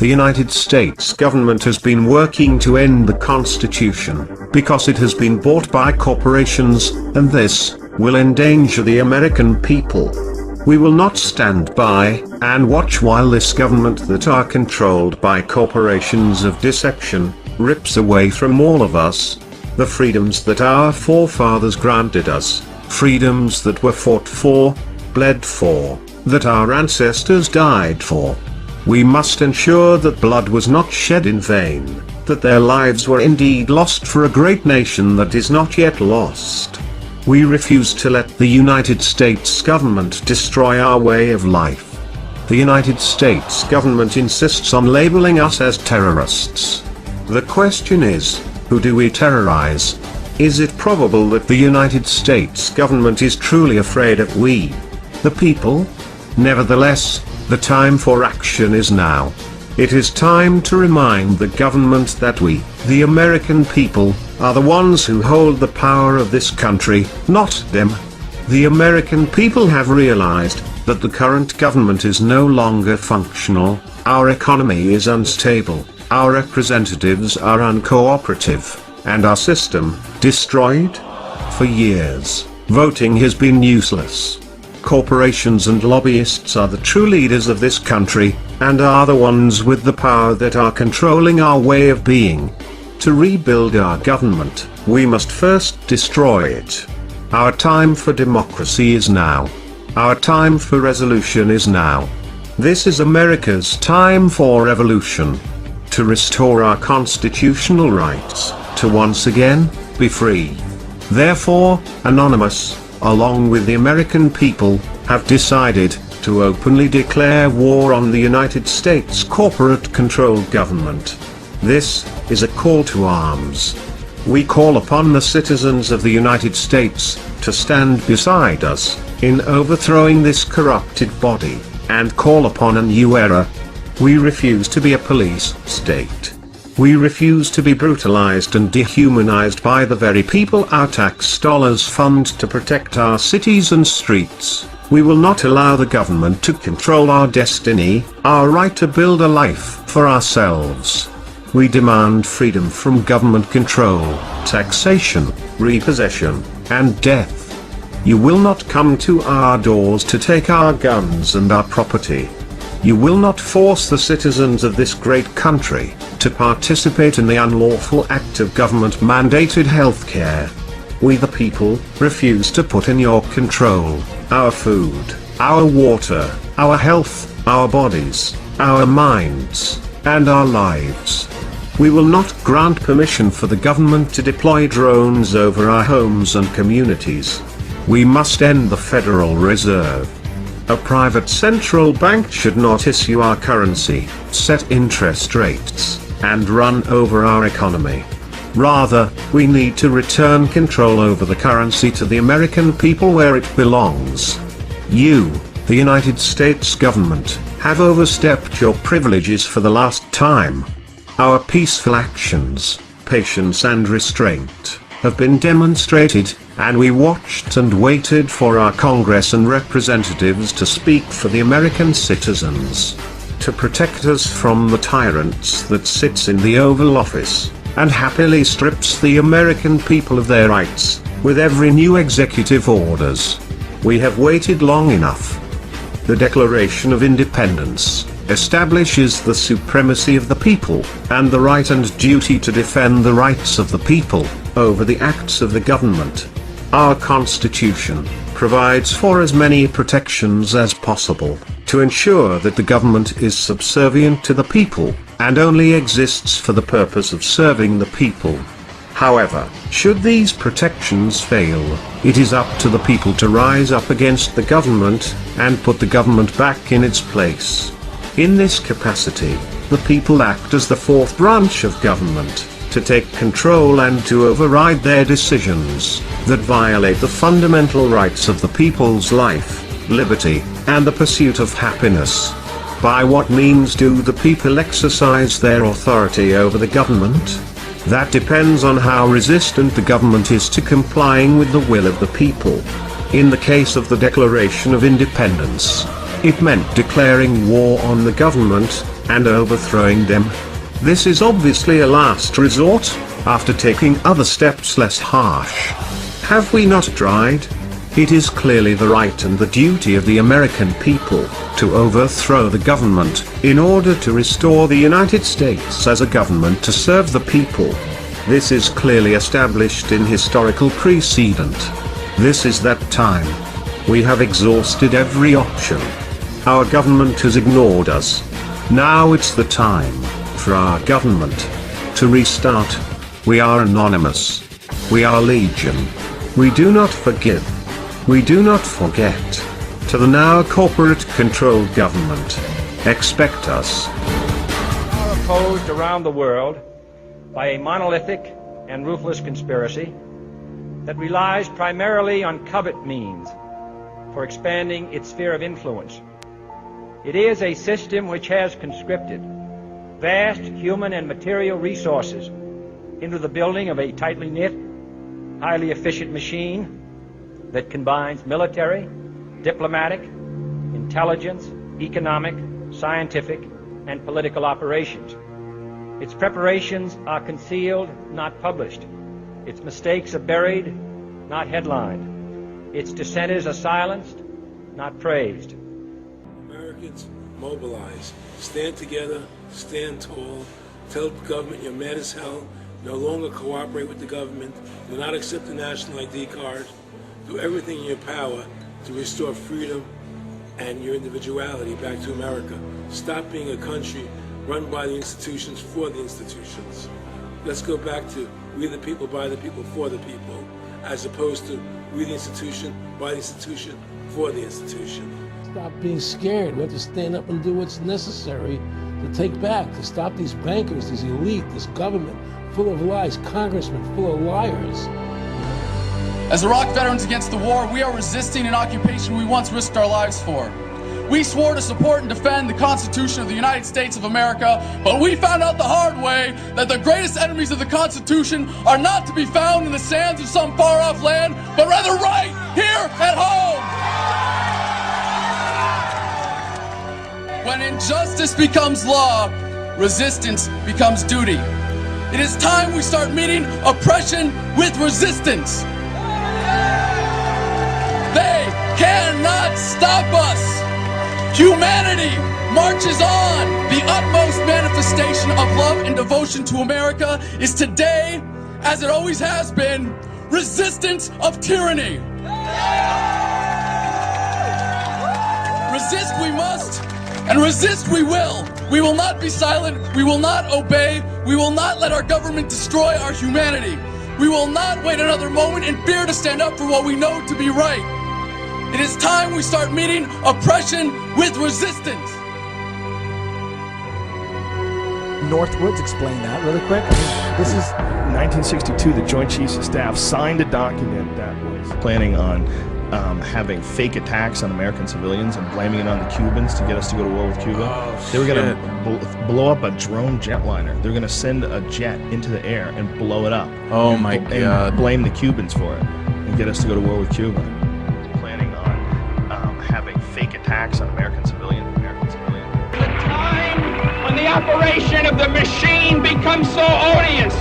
The United States government has been working to end the Constitution, because it has been bought by corporations, and this will endanger the American people. We will not stand by and watch while this government that are controlled by corporations of deception rips away from all of us the freedoms that our forefathers granted us, freedoms that were fought for, bled for, that our ancestors died for. We must ensure that blood was not shed in vain, that their lives were indeed lost for a great nation that is not yet lost. We refuse to let the United States government destroy our way of life. The United States government insists on labeling us as terrorists. The question is, who do we terrorize? Is it probable that the United States government is truly afraid of we, the people? Nevertheless, the time for action is now. It is time to remind the government that we, the American people, are the ones who hold the power of this country, not them. The American people have realized that the current government is no longer functional, our economy is unstable, our representatives are uncooperative, and our system destroyed. For years, voting has been useless. Corporations and lobbyists are the true leaders of this country, and are the ones with the power that are controlling our way of being. To rebuild our government, we must first destroy it. Our time for democracy is now. Our time for resolution is now. This is America's time for revolution. To restore our constitutional rights, to once again be free. Therefore, Anonymous, along with the American people, have decided to openly declare war on the United States corporate-controlled government. This is a call to arms. We call upon the citizens of the United States to stand beside us in overthrowing this corrupted body, and call upon a new era. We refuse to be a police state. We refuse to be brutalized and dehumanized by the very people our tax dollars fund to protect our cities and streets. We will not allow the government to control our destiny, our right to build a life for ourselves. We demand freedom from government control, taxation, repossession, and death. You will not come to our doors to take our guns and our property. You will not force the citizens of this great country to participate in the unlawful act of government-mandated healthcare. We the people refuse to put in your control our food, our water, our health, our bodies, our minds, and our lives. We will not grant permission for the government to deploy drones over our homes and communities. We must end the Federal Reserve. A private central bank should not issue our currency, set interest rates, and run over our economy. Rather, we need to return control over the currency to the American people where it belongs. You, the United States government, have overstepped your privileges for the last time. Our peaceful actions, patience and restraint, have been demonstrated, and we watched and waited for our Congress and representatives to speak for the American citizens, to protect us from the tyrants that sits in the Oval Office, and happily strips the American people of their rights, with every new executive orders. We have waited long enough. The Declaration of Independence establishes the supremacy of the people, and the right and duty to defend the rights of the people over the acts of the government. Our Constitution provides for as many protections as possible, to ensure that the government is subservient to the people, and only exists for the purpose of serving the people. However, should these protections fail, it is up to the people to rise up against the government, and put the government back in its place. In this capacity, the people act as the fourth branch of government, to take control and to override their decisions that violate the fundamental rights of the people's life, liberty, and the pursuit of happiness. By what means do the people exercise their authority over the government? That depends on how resistant the government is to complying with the will of the people. In the case of the Declaration of Independence, It meant declaring war on the government, and overthrowing them. This is obviously a last resort, after taking other steps less harsh. Have we not tried? It is clearly the right and the duty of the American people to overthrow the government, in order to restore the United States as a government to serve the people. This is clearly established in historical precedent. This is that time. We have exhausted every option. Our government has ignored us. Now it's the time for our government to restart. We are anonymous. We are legion. We do not forgive. We do not forget. To the now corporate-controlled government, expect us. Are opposed around the world by a monolithic and ruthless conspiracy that relies primarily on covert means for expanding its sphere of influence. It is a system which has conscripted vast human and material resources into the building of a tightly knit, highly efficient machine that combines military, diplomatic, intelligence, economic, scientific, and political operations. Its preparations are concealed, not published. Its mistakes are buried, not headlined. Its dissenters are silenced, not praised. Americans, mobilize. Stand together, stand tall. Tell the government you're mad as hell. No longer cooperate with the government. Do not accept the national ID card. Do everything in your power to restore freedom and your individuality back to America. Stop being a country run by the institutions for the institutions. Let's go back to we the people, by the people, for the people, as opposed to we the institution, by the institution, for the institution. Stop being scared. We have to stand up and do what's necessary to take back, to stop these bankers, this elite, this government full of lies, congressmen full of liars. As Iraq Veterans Against the War, we are resisting an occupation we once risked our lives for. We swore to support and defend the Constitution of the United States of America, but we found out the hard way that the greatest enemies of the Constitution are not to be found in the sands of some far-off land, but rather right here at home. When injustice becomes law, resistance becomes duty. It is time we start meeting oppression with resistance. They cannot stop us. Humanity marches on. The utmost manifestation of love and devotion to America is today, as it always has been, resistance of tyranny. Resist we must, and resist we will. We will not be silent. We will not obey. We will not let our government destroy our humanity. We will not wait another moment in fear to stand up for what we know to be right. It is time we start meeting oppression with resistance. Northwoods, explain that really quick. I mean, this is 1962. The Joint Chiefs of Staff signed a document that was planning on having fake attacks on American civilians and blaming it on the Cubans to get us to go to war with Cuba. They were going to blow up a drone jetliner. They're going to send a jet into the air and blow it up. Oh my God! And blame the Cubans for it and get us to go to war with Cuba. Planning on having fake attacks on American civilians. The time when the operation of the machine becomes so odious,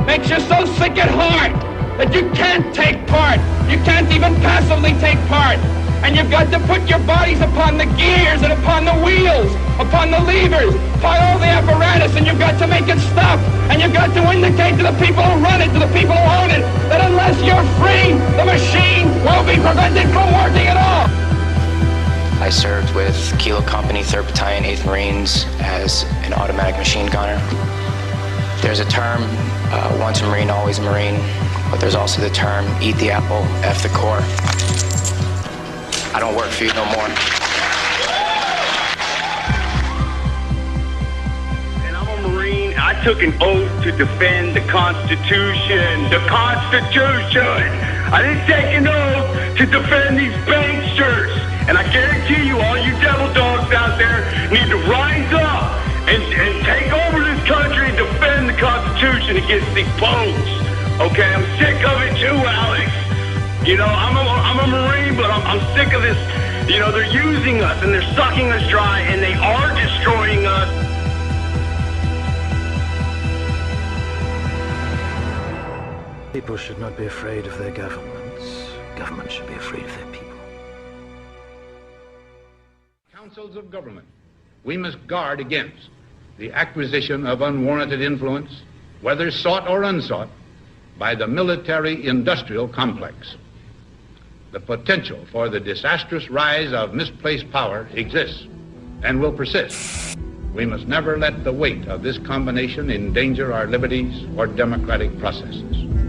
makes you so sick at heart that you can't take part. You can't even passively take part. And you've got to put your bodies upon the gears and upon the wheels, upon the levers, upon all the apparatus, and you've got to make it stop. And you've got to indicate to the people who run it, to the people who own it, that unless you're free, the machine will be prevented from working at all. I served with Kilo Company, 3rd Battalion, 8th Marines as an automatic machine gunner. There's a term, once a Marine, always a Marine, but there's also the term, eat the apple, F the Corps. I don't work for you no more. And I'm a Marine. I took an oath to defend the Constitution. The Constitution! I didn't take an oath to defend these banksters. And I guarantee you, all you devil dogs out there need to rise up and take over this country and defend the Constitution against these punks. Okay, I'm sick of it too, Alex. You know, I'm a Marine, but I'm sick of this You know, they're using us and they're sucking us dry and they are destroying us. People should not be afraid of their governments. Governments should be afraid of their people. Councils of government, we must guard against the acquisition of unwarranted influence, whether sought or unsought, by the military-industrial complex. The potential for the disastrous rise of misplaced power exists and will persist. We must never let the weight of this combination endanger our liberties or democratic processes.